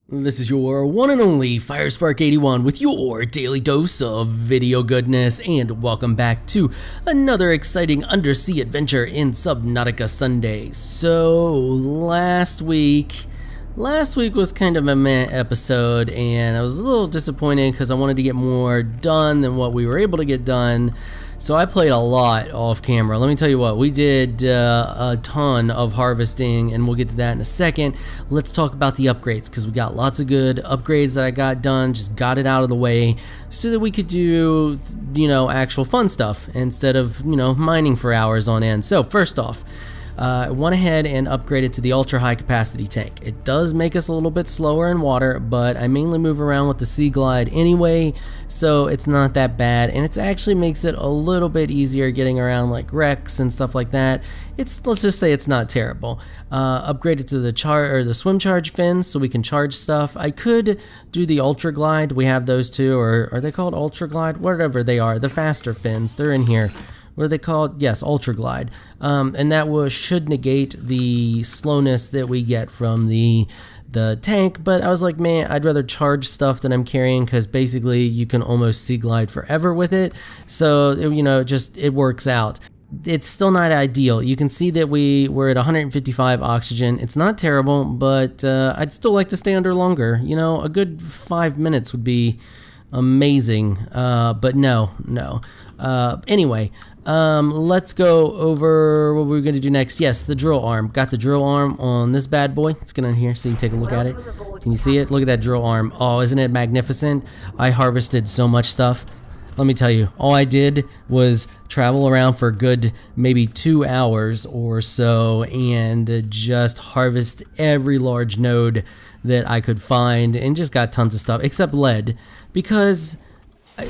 This is your one and only Firespark81 with your daily dose of video goodness, and welcome back to another exciting undersea adventure in Subnautica Sundays. So last week was kind of a meh episode, and I was a little disappointed because I wanted to get more done than what we were able to get done. So I played a lot off camera. Let me tell you what, we did a ton of harvesting, and we'll get to that in a second. Let's talk about the upgrades, because we got lots of good upgrades that I got done, just got it out of the way so that we could do, actual fun stuff instead of, mining for hours on end. So first off, I went ahead and upgraded to the ultra high capacity tank. It does make us a little bit slower in water, but I mainly move around with the Sea Glide anyway, so it's not that bad, and it actually makes it a little bit easier getting around like wrecks and stuff like that. Let's just say it's not terrible. Upgraded to the swim charge fins so we can charge stuff. I could do the ultra glide. We have those too, or are they called ultra glide? Whatever they are, the faster fins. They're in here. What are they called? Yes, Ultra Glide. And that should negate the slowness that we get from the tank, but I was like, man, I'd rather charge stuff that I'm carrying, because basically you can almost Sea Glide forever with it. So, it works out. It's still not ideal. You can see that we're at 155 oxygen. It's not terrible, but I'd still like to stay under longer. A good 5 minutes would be amazing, but no. Anyway, let's go over what we're going to do next. Yes, the drill arm. Got the drill arm on this bad boy. Let's get in here so you can take a look at it. Can you see it? Look at that drill arm. Oh, isn't it magnificent? I harvested so much stuff. Let me tell you, all I did was travel around for a good maybe 2 hours or so and just harvest every large node that I could find, and just got tons of stuff, except lead, because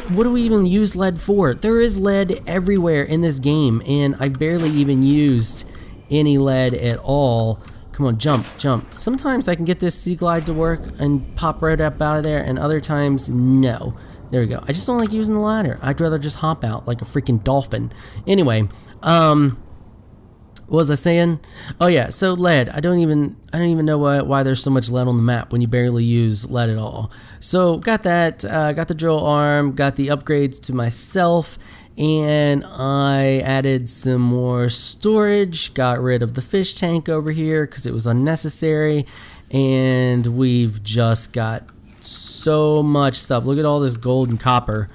what do we even use lead for? There is lead everywhere in this game, and I barely even used any lead at all. Come on, jump. Sometimes I can get this Sea Glide to work and pop right up out of there, and other times, no. There we go. I just don't like using the ladder. I'd rather just hop out like a freaking dolphin. Anyway, what was I saying? Oh yeah, so lead. I don't even know why there's so much lead on the map when you barely use lead at all. So got that, got the drill arm, got the upgrades to myself, and I added some more storage, got rid of the fish tank over here because it was unnecessary, and we've just got so much stuff. Look at all this gold and copper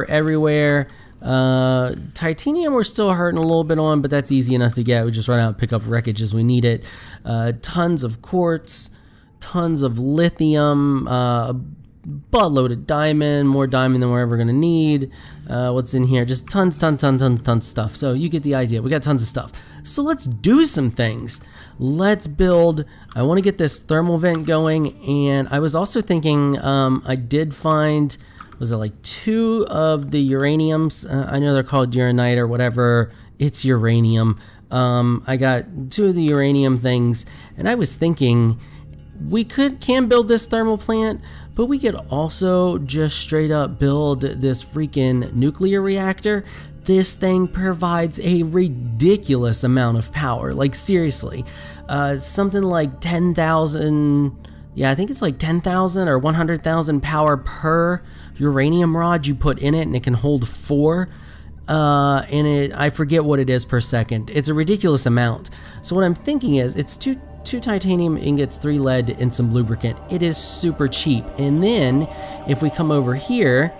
everywhere. Titanium we're still hurting a little bit on, but that's easy enough to get. We just run out and pick up wreckage as we need it. Tons of quartz, tons of lithium, a buttload of diamond, more diamond than we're ever gonna need. What's in here? Just tons of stuff. So you get the idea. We got tons of stuff. So let's do some things. Let's build. I want to get this thermal vent going, and I was also thinking I did find, was it like 2 of the uraniums? I know they're called uranite or whatever. It's uranium. I got 2 of the uranium things, and I was thinking we can build this thermal plant, but we could also just straight up build this freaking nuclear reactor. This thing provides a ridiculous amount of power, like seriously. Something like 10,000, yeah, I think it's like 10,000 or 100,000 power per uranium rod you put in it, and it can hold 4. And I forget what it is per second. It's a ridiculous amount. So what I'm thinking is, it's two titanium ingots, 3 lead, and some lubricant. It is super cheap. And then if we come over here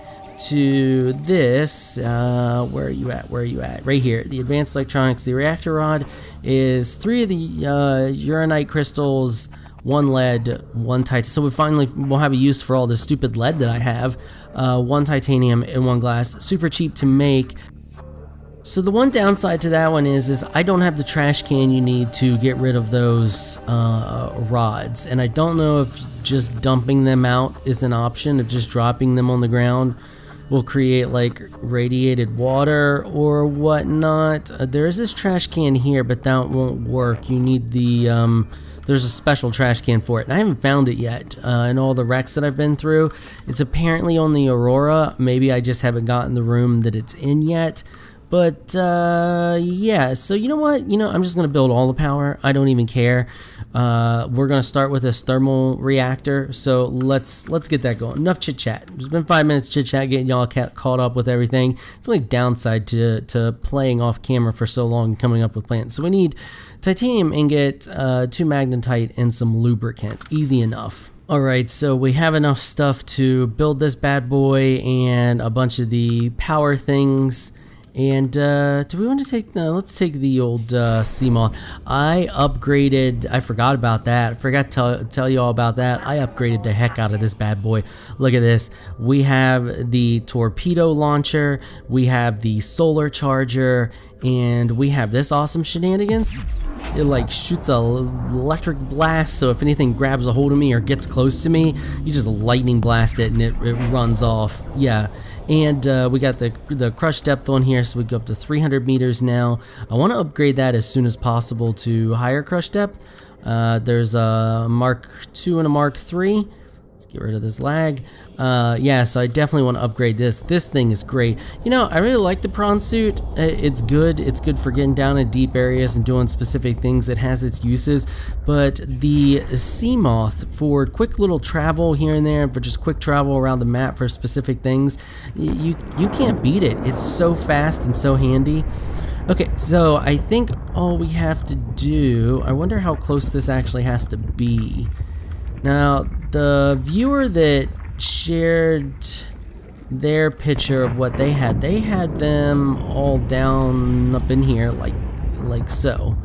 to this, where are you at? Right here, the advanced electronics. The reactor rod is 3 of the Uraninite crystals, 1 lead, 1 titanium. So we'll have a use for all this stupid lead that I have. 1 titanium and 1 glass. Super cheap to make. So the one downside to that one is I don't have the trash can you need to get rid of those rods, and I don't know if just dumping them out is an option, if just dropping them on the ground will create like radiated water or whatnot. There is this trash can here, but that won't work. You need the there's a special trash can for it, and I haven't found it yet in all the wrecks that I've been through. It's apparently on the Aurora. Maybe I just haven't gotten the room that it's in yet, But yeah, so you know what? I'm just gonna build all the power. I don't even care. We're gonna start with this thermal reactor. So let's get that going. Enough chit chat. It's been 5 minutes chit chat, getting y'all caught up with everything. It's only downside to playing off camera for so long and coming up with plans. So we need titanium ingot, 2 magnetite, and some lubricant. Easy enough. Alright, so we have enough stuff to build this bad boy and a bunch of the power things. And do we want to take, no, let's take the old sea moth. I forgot about that. I forgot to tell you all about that. I upgraded the heck out of this bad boy. Look at this. We have the torpedo launcher, we have the solar charger, and we have this awesome shenanigans. It like shoots a electric blast, so if anything grabs a hold of me or gets close to me, you just lightning blast it and it runs off. Yeah. And we got the crush depth on here, so we go up to 300 meters now. I want to upgrade that as soon as possible to higher crush depth. There's a Mark II and a Mark III. Let's get rid of this lag. Yeah, so I definitely want to upgrade this. This thing is great. I really like the prawn suit. It's good. It's good for getting down in deep areas and doing specific things. It has its uses. But the sea moth, for quick little travel here and there, for just quick travel around the map for specific things, you can't beat it. It's so fast and so handy. Okay, so I think all we have to do, I wonder how close this actually has to be. Now, the viewer that shared their picture of what they had them all down up in here like so.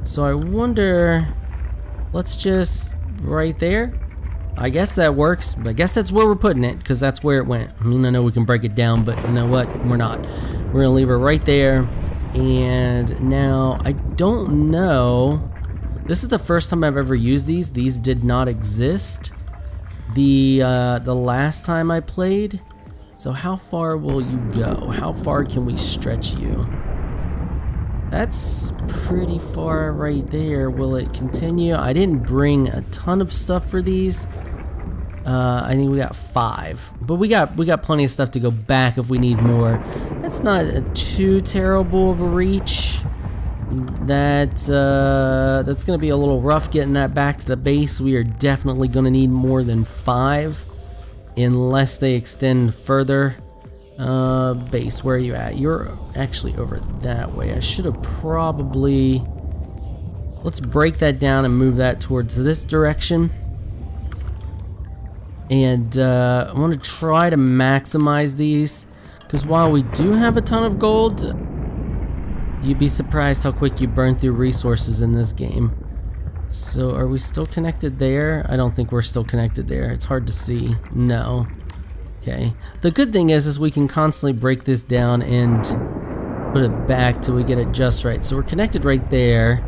So I wonder, let's just right there. I guess that works. I guess that's where we're putting it, because that's where it went. I mean, I know we can break it down, but you know what? We're not. We're gonna leave it right there. And now I don't know. This is the first time I've ever used these. These did not exist the last time I played. So how far will you go? How far can we stretch you? That's pretty far right there. Will it continue? I didn't bring a ton of stuff for these. I think we got 5, but we got plenty of stuff to go back if we need more. That's not too terrible of a reach. That's gonna be a little rough getting that back to the base. We are definitely gonna need more than 5, unless they extend further. Base, where are you at? You're actually over that way. I should have probably, let's break that down and move that towards this direction. And I want to try to maximize these, because while we do have a ton of gold, you'd be surprised how quick you burn through resources in this game. So are we still connected there? I don't think we're still connected there. It's hard to see. No. Okay. The good thing is we can constantly break this down and put it back till we get it just right. So we're connected right there.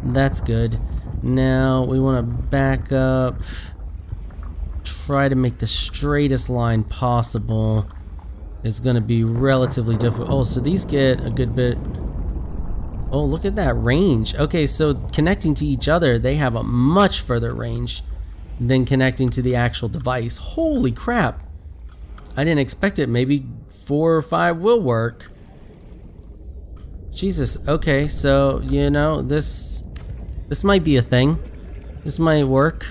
That's good. Now we want to back up. Try to make the straightest line possible. Is going to be relatively difficult. Oh, so these get a good bit. Oh, look at that range. Okay, so connecting to each other, they have a much further range than connecting to the actual device. Holy crap. I didn't expect it. Maybe 4 or 5 will work. Jesus. Okay, so, this might be a thing. This might work.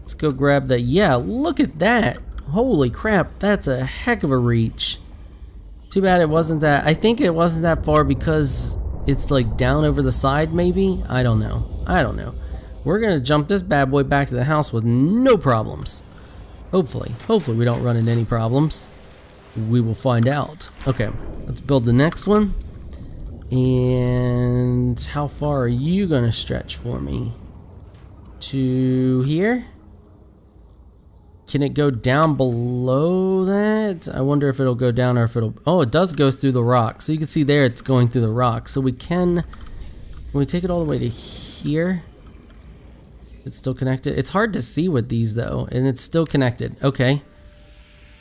Let's go grab that. Yeah, look at that. Holy crap, that's a heck of a reach. Too bad it wasn't that. I think it wasn't that far because it's like down over the side, maybe? I don't know. We're gonna jump this bad boy back to the house with no problems. Hopefully we don't run into any problems. We will find out. Okay, let's build the next one. And how far are you gonna stretch for me? To here? Can it go down below that? I wonder if it'll go down or if it'll... Oh, it does go through the rock. So you can see there it's going through the rock. So we can we take it all the way to here? It's still connected? It's hard to see with these though, and it's still connected. Okay.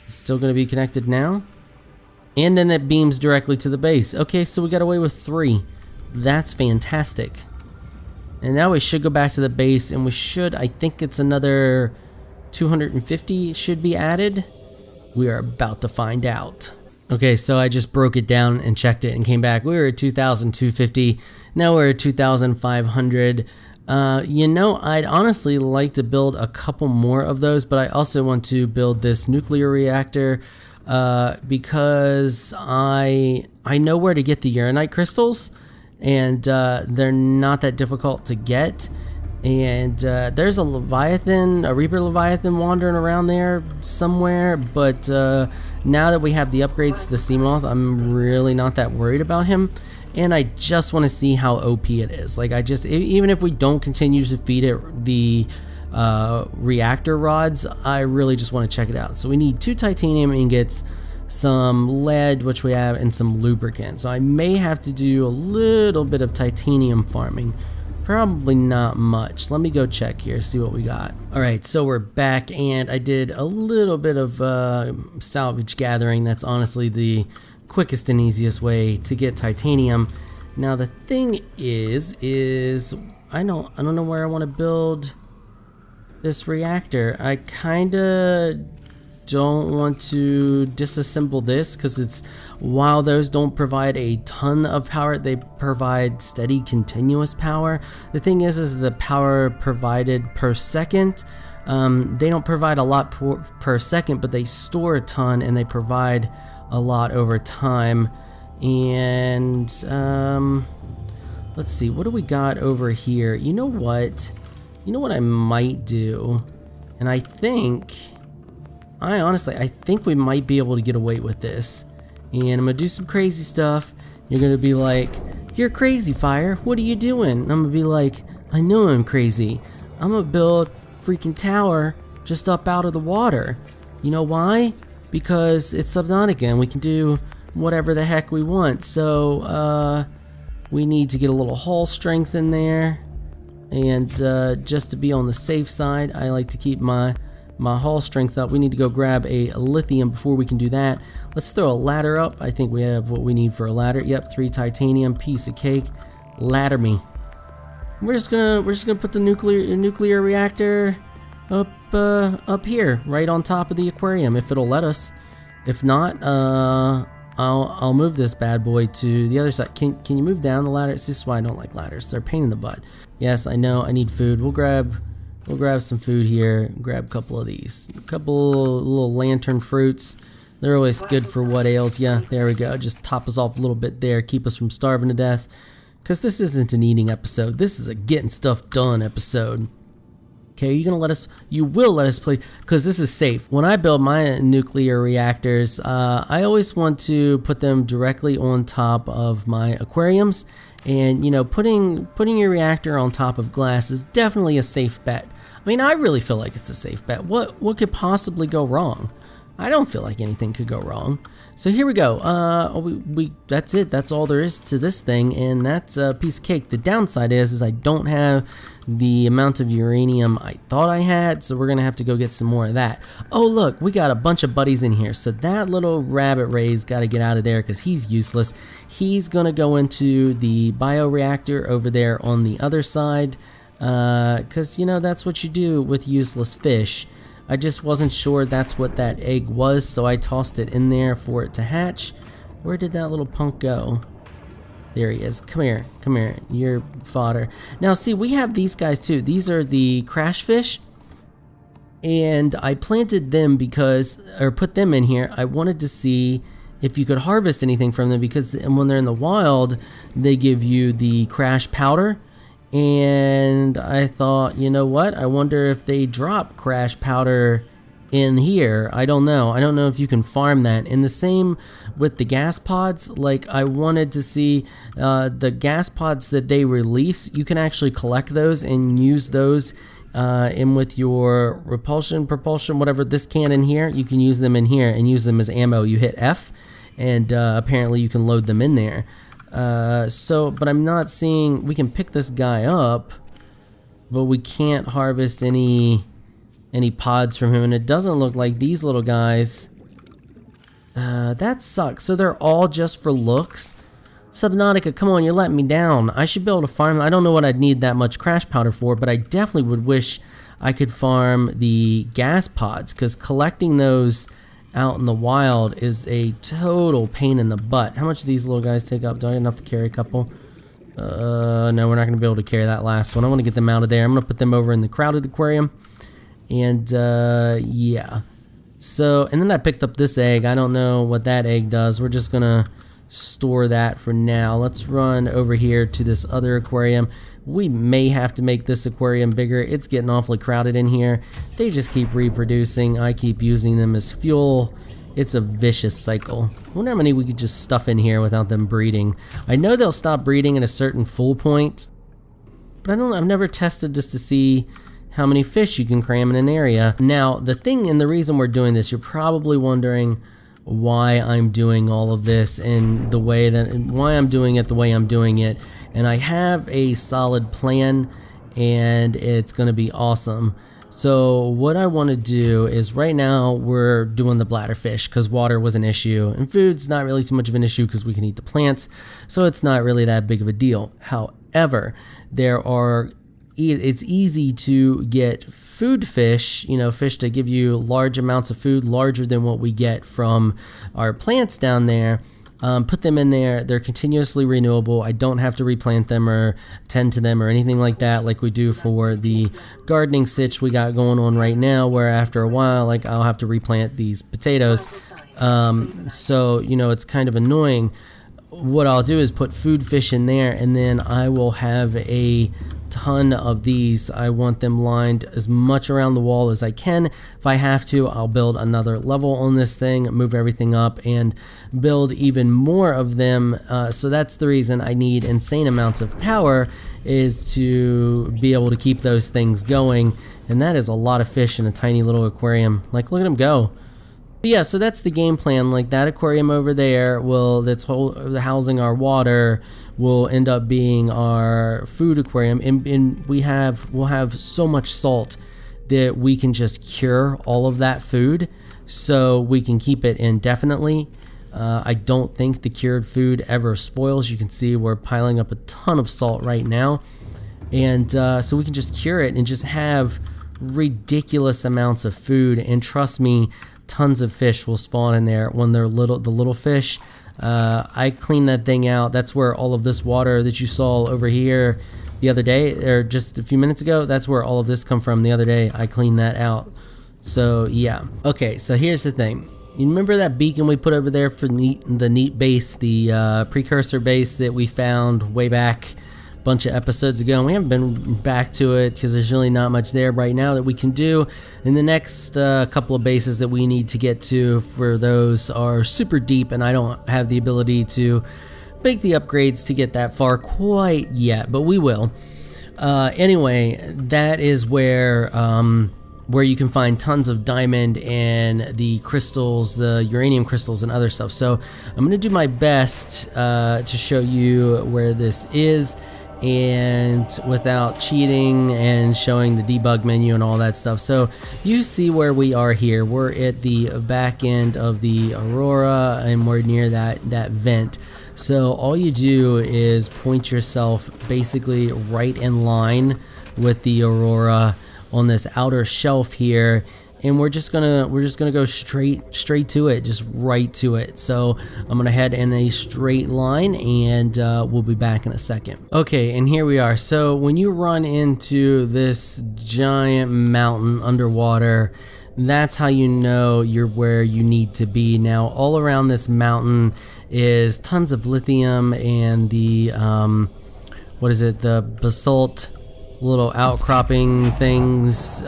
It's still going to be connected now. And then it beams directly to the base. Okay, so we got away with 3. That's fantastic. And now we should go back to the base, and we should, I think it's another 250 should be added. We are about to find out. Okay, so I just broke it down and checked it and came back. We were at 2,250. Now we're at 2,500. You know, I'd honestly like to build a couple more of those, but I also want to build this nuclear reactor because I know where to get the Uraninite crystals, and they're not that difficult to get. And there's a Reaper Leviathan wandering around there somewhere, but now that we have the upgrades to the Seamoth, I'm really not that worried about him. And I just want to see how OP it is. Like, even if we don't continue to feed it the reactor rods, I really just want to check it out. So we need 2 titanium ingots, some lead, which we have, and some lubricant. So I may have to do a little bit of titanium farming. Probably not much. Let me go check here, see what we got. Alright, so we're back, and I did a little bit of salvage gathering. That's honestly the quickest and easiest way to get titanium. Now the thing is I don't know where I want to build this reactor. I kinda don't want to disassemble this because while those don't provide a ton of power, they provide steady continuous power. The thing is the power provided per second, they don't provide a lot per second, but they store a ton and they provide a lot over time. And let's see, what do we got over here? You know what I might do, and I think we might be able to get away with this. And I'm gonna do some crazy stuff. You're gonna be like, "You're crazy, Fire. What are you doing?" And I'm gonna be like, "I know I'm crazy. I'm gonna build a freaking tower just up out of the water." You know why? Because it's Subnautica and we can do whatever the heck we want. So we need to get a little hull strength in there. And just to be on the safe side, I like to keep my hull strength up. We need to go grab a lithium before we can do that. Let's throw a ladder up. I think we have what we need for a ladder. Yep, 3 titanium, piece of cake. Ladder me. We're just gonna put the nuclear reactor up here, right on top of the aquarium, if it'll let us. If not, I'll move this bad boy to the other side. Can you move down the ladder? This is why I don't like ladders. They're a pain in the butt. Yes, I know. I need food. We'll grab some food here. Grab a couple of these. A couple little lantern fruits. They're always good for what ails ya. There we go. Just top us off a little bit there. Keep us from starving to death. Because this isn't an eating episode. This is a getting stuff done episode. Okay, you will let us play, because this is safe. When I build my nuclear reactors, I always want to put them directly on top of my aquariums. And, you know, putting your reactor on top of glass is definitely a safe bet. I mean, I really feel like it's a safe bet. What could possibly go wrong? I don't feel like anything could go wrong. So here we go. That's it. That's all there is to this thing, and that's a piece of cake. The downside is I don't have the amount of uranium I thought I had, so we're gonna have to go get some more of that. Oh look, we got a bunch of buddies in here. So that little rabbit ray's got to get out of there because he's useless. He's gonna go into the bioreactor over there on the other side, because you know that's what you do with useless fish. I just wasn't sure that's what that egg was, so I tossed it in there for it to hatch. Where did that little punk go? There he is. Come here, you're fodder. Now see, we have these guys too. These are the crash fish, and I planted them put them in here. I wanted to see if you could harvest anything from them, because when they're in the wild, they give you the crash powder. And I thought, you know what? I wonder if they drop crash powder in here. I don't know. I don't know if you can farm that. And the same with the gas pods. Like, I wanted to see the gas pods that they release. You can actually collect those and use those in with your propulsion, whatever, this cannon here. You can use them in here and use them as ammo. You hit F, and apparently you can load them in there. But I'm not seeing, we can pick this guy up, but we can't harvest any pods from him, and it doesn't look like these little guys, that sucks. So they're all just for looks. Subnautica, come on, you're letting me down. I should be able to farm. I don't know what I'd need that much crash powder for, but I definitely would wish I could farm the gas pods, because collecting those out in the wild is a total pain in the butt. How much do these little guys take up? Do I have enough to carry a couple? No, we're not going to be able to carry that last one. I want to get them out of there. I'm going to put them over in the crowded aquarium. And yeah. So, and then I picked up this egg. I don't know what that egg does. We're just going to store that for now. Let's run over here to this other aquarium. We may have to make this aquarium bigger. It's getting awfully crowded in here. They just keep reproducing. I keep using them as fuel. It's a vicious cycle. I wonder how many we could just stuff in here without them breeding. I know they'll stop breeding at a certain full point, but I've never tested just to see how many fish you can cram in an area. Now, the thing and the reason we're doing this, you're probably wondering why I'm doing all of this and the way that, and why I'm doing it the way I'm doing it. And I have a solid plan, and it's going to be awesome. So what I want to do is, right now we're doing the bladderfish because water was an issue, and food's not really too much of an issue because we can eat the plants, so it's not really that big of a deal. However, it's easy to get food fish, you know, fish that give you large amounts of food, larger than what we get from our plants down there. Put them in there. They're continuously renewable. I don't have to replant them or tend to them or anything like that, like we do for the gardening sitch we got going on right now, where after a while, like, I'll have to replant these potatoes. So, you know, it's kind of annoying. What I'll do is put food fish in there, and then I will have a ton of these. I want them lined as much around the wall as I can. If I have to, I'll build another level on this thing, move everything up, and build even more of them. So that's the reason I need insane amounts of power, is to be able to keep those things going. And that is a lot of fish in a tiny little aquarium. Like, look at them go. But yeah, so that's the game plan. Like, that aquarium over there that's housing our water will end up being our food aquarium, and we'll have so much salt that we can just cure all of that food, so we can keep it indefinitely. I don't think the cured food ever spoils. You can see we're piling up a ton of salt right now, and so we can just cure it and just have ridiculous amounts of food. And trust me, tons of fish will spawn in there when they're the little fish. I cleaned that thing out. That's where all of this water that you saw over here the other day, or just a few minutes ago, that's where all of this come from the other day. I cleaned that out. So yeah. Okay, so here's the thing. You remember that beacon we put over there for the neat base, the precursor base that we found way back a bunch of episodes ago, and we haven't been back to it because there's really not much there right now that we can do. And the next couple of bases that we need to get to for those are super deep, and I don't have the ability to make the upgrades to get that far quite yet, but we will. Anyway, that is where you can find tons of diamond and the crystals, the uranium crystals and other stuff. So I'm going to do my best to show you where this is, and without cheating and showing the debug menu and all that stuff. So you see where we are here. We're at the back end of the Aurora, and we're near that vent. So all you do is point yourself basically right in line with the Aurora on this outer shelf here, and we're just gonna go straight to it, just right to it. So I'm gonna head in a straight line, and we'll be back in a second. Okay, and here we are. So when you run into this giant mountain underwater, that's how you know you're where you need to be. Now, all around this mountain is tons of lithium and the the basalt little outcropping things,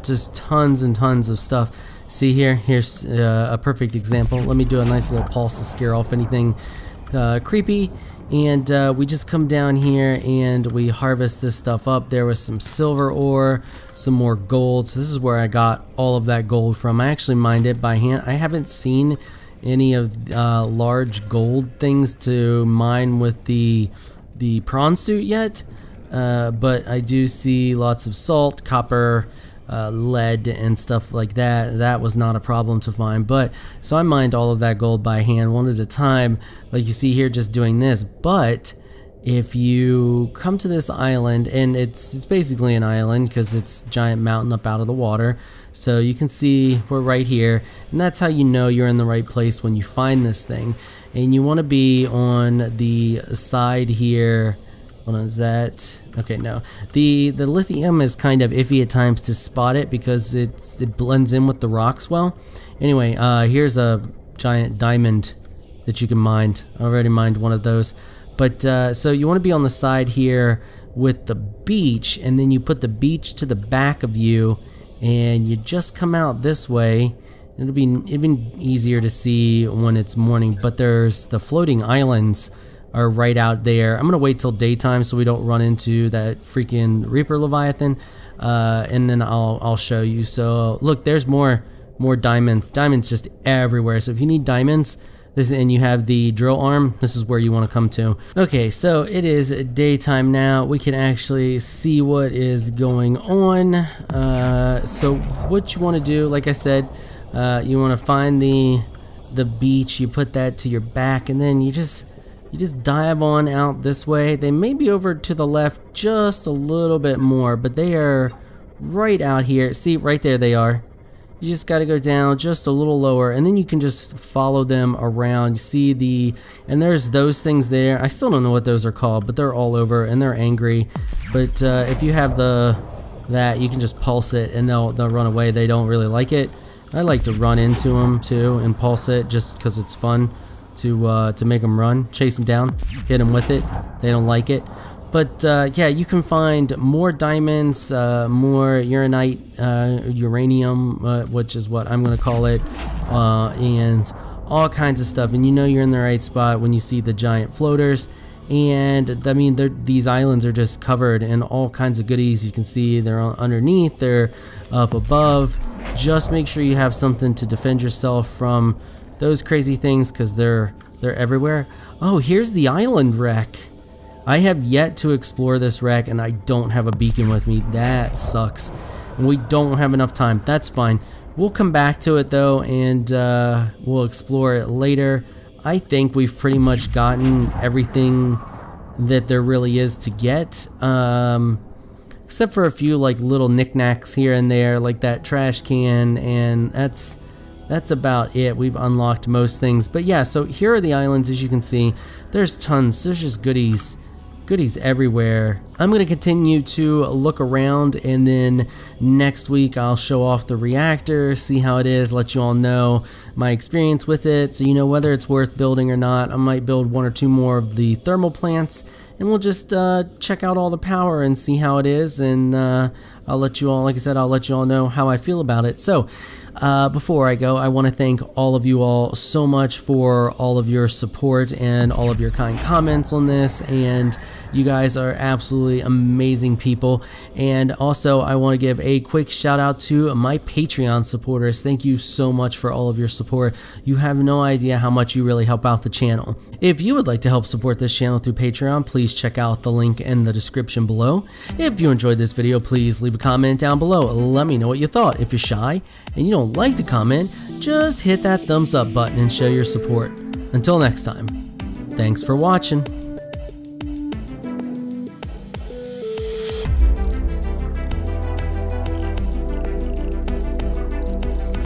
just tons and tons of stuff. See here's a perfect example. Let me do a nice little pulse to scare off anything creepy. And we just come down here and we harvest this stuff up. There was some silver ore, some more gold. So this is where I got all of that gold from. I actually mined it by hand. I haven't seen any of large gold things to mine with the prawn suit yet. But I do see lots of salt, copper, lead, and stuff like that. That was not a problem to find. But so I mined all of that gold by hand, one at a time, like you see here, just doing this. But if you come to this island, and it's basically an island because it's a giant mountain up out of the water. So you can see we're right here, and that's how you know you're in the right place when you find this thing. And you want to be on the side here. Hold on, is that okay? No, the lithium is kind of iffy at times to spot it because it blends in with the rocks well. Anyway, here's a giant diamond that you can mine. I already mined one of those. But so you want to be on the side here with the beach, and then you put the beach to the back of you, and you just come out this way. It'd be easier to see when it's morning, but there's the floating islands are right out there. I'm gonna wait till daytime so we don't run into that freaking Reaper Leviathan, and then I'll show you. So look, there's more diamonds. Diamonds just everywhere. So if you need diamonds, and you have the drill arm, this is where you want to come to. Okay, so it is daytime now. We can actually see what is going on. So what you want to do, like I said, you want to find the beach. You put that to your back, and then you just dive on out this way. They may be over to the left just a little bit more, but they are right out here. See, right there they are. You just got to go down just a little lower, and then you can just follow them around. You see and there's those things there. I still don't know what those are called, but they're all over and they're angry. But if you have that, you can just pulse it and they'll run away. They don't really like it. I like to run into them too and pulse it just because it's fun to make them run, chase them down, hit them with it. They don't like it. But yeah, you can find more diamonds, more uranite, uranium, which is what I'm going to call it, and all kinds of stuff. And you know you're in the right spot when you see the giant floaters. And I mean, these islands are just covered in all kinds of goodies. You can see they're underneath, they're up above. Just make sure you have something to defend yourself from those crazy things because they're everywhere. Oh, here's the island wreck. I have yet to explore this wreck, and I don't have a beacon with me. That sucks. And we don't have enough time. That's fine. We'll come back to it, though, and we'll explore it later. I think we've pretty much gotten everything that there really is to get, except for a few like little knickknacks here and there, like that trash can, and that's about it. We've unlocked most things. But yeah, so here are the islands. As you can see, there's tons. There's just goodies everywhere. I'm going to continue to look around, and then next week I'll show off the reactor, see how it is, let you all know my experience with it, so you know whether it's worth building or not. I might build one or two more of the thermal plants, and we'll just check out all the power and see how it is, and I'll let you all, like I said, I'll let you all know how I feel about it. So before I go, I want to thank all of you all so much for all of your support and all of your kind comments on this, and you guys are absolutely amazing people. And also I want to give a quick shout out to my Patreon supporters. Thank you so much for all of your support. You have no idea how much you really help out the channel. If you would like to help support this channel through Patreon, please check out the link in the description below. If you enjoyed this video, please leave a comment down below. Let me know what you thought. If you're shy and you don't like to comment, just hit that thumbs up button and show your support. Until next time, thanks for watching.